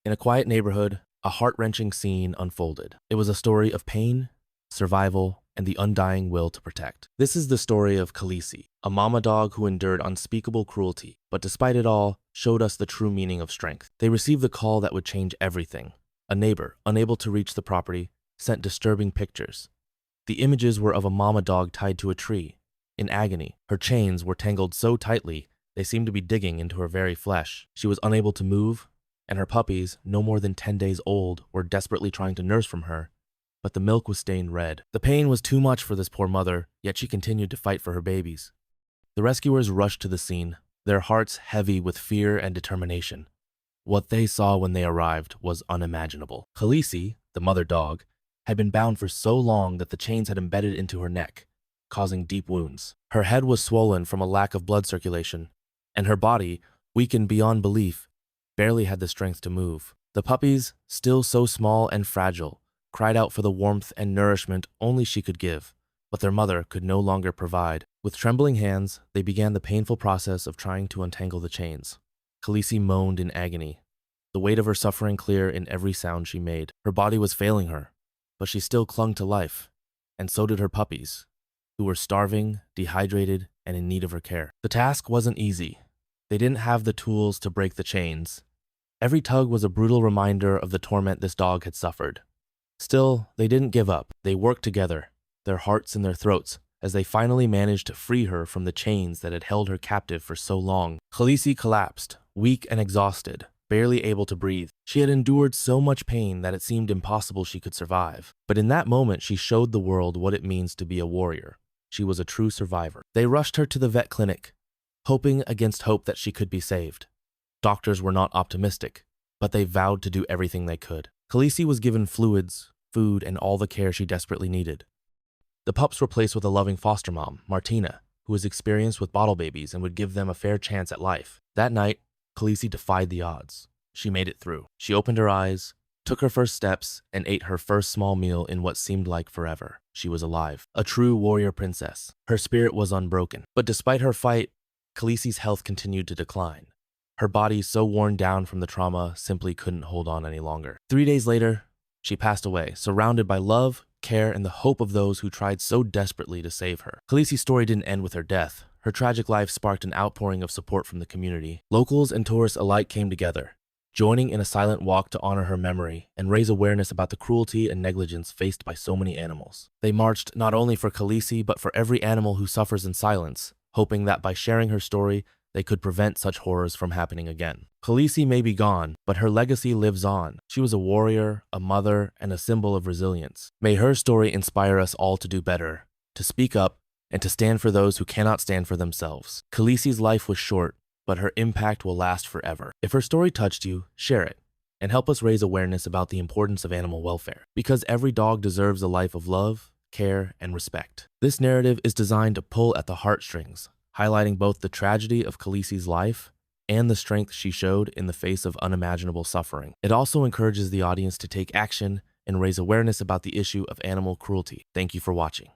In a quiet neighborhood, a heart-wrenching scene unfolded. It was a story of pain, survival, and the undying will to protect. This is the story of Khaleesi, a mama dog who endured unspeakable cruelty, but despite it all, showed us the true meaning of strength. They received the call that would change everything. A neighbor, unable to reach the property, sent disturbing pictures. The images were of a mama dog tied to a tree. In agony, her chains were tangled so tightly they seemed to be digging into her very flesh. She was unable to move, and her puppies, no more than 10 days old, were desperately trying to nurse from her, but the milk was stained red. The pain was too much for this poor mother, yet she continued to fight for her babies. The rescuers rushed to the scene, their hearts heavy with fear and determination. What they saw when they arrived was unimaginable. Khaleesi, the mother dog, had been bound for so long that the chains had embedded into her neck, causing deep wounds. Her head was swollen from a lack of blood circulation, and her body, weakened beyond belief, barely had the strength to move. The puppies, still so small and fragile, cried out for the warmth and nourishment only she could give, but their mother could no longer provide. With trembling hands, they began the painful process of trying to untangle the chains. Khaleesi moaned in agony, the weight of her suffering clear in every sound she made. Her body was failing her, but she still clung to life, and so did her puppies, who were starving, dehydrated, and in need of her care. The task wasn't easy. They didn't have the tools to break the chains. Every tug was a brutal reminder of the torment this dog had suffered. Still, they didn't give up. They worked together, their hearts in their throats, as they finally managed to free her from the chains that had held her captive for so long. Khaleesi collapsed, weak and exhausted, barely able to breathe. She had endured so much pain that it seemed impossible she could survive. But in that moment, she showed the world what it means to be a warrior. She was a true survivor. They rushed her to the vet clinic, hoping against hope that she could be saved. Doctors were not optimistic, but they vowed to do everything they could. Khaleesi was given fluids, food, and all the care she desperately needed. The pups were placed with a loving foster mom, Martina, who was experienced with bottle babies and would give them a fair chance at life. That night, Khaleesi defied the odds. She made it through. She opened her eyes, took her first steps, and ate her first small meal in what seemed like forever. She was alive, a true warrior princess. Her spirit was unbroken. But despite her fight, Khaleesi's health continued to decline. Her body, so worn down from the trauma, simply couldn't hold on any longer. 3 days later, she passed away, surrounded by love, care, and the hope of those who tried so desperately to save her. Khaleesi's story didn't end with her death. Her tragic life sparked an outpouring of support from the community. Locals and tourists alike came together, joining in a silent walk to honor her memory and raise awareness about the cruelty and negligence faced by so many animals. They marched not only for Khaleesi, but for every animal who suffers in silence, hoping that by sharing her story, they could prevent such horrors from happening again. Khaleesi may be gone, but her legacy lives on. She was a warrior, a mother, and a symbol of resilience. May her story inspire us all to do better, to speak up, and to stand for those who cannot stand for themselves. Khaleesi's life was short, but her impact will last forever. If her story touched you, share it, and help us raise awareness about the importance of animal welfare, because every dog deserves a life of love, care, and respect. This narrative is designed to pull at the heartstrings, highlighting both the tragedy of Khaleesi's life and the strength she showed in the face of unimaginable suffering. It also encourages the audience to take action and raise awareness about the issue of animal cruelty. Thank you for watching.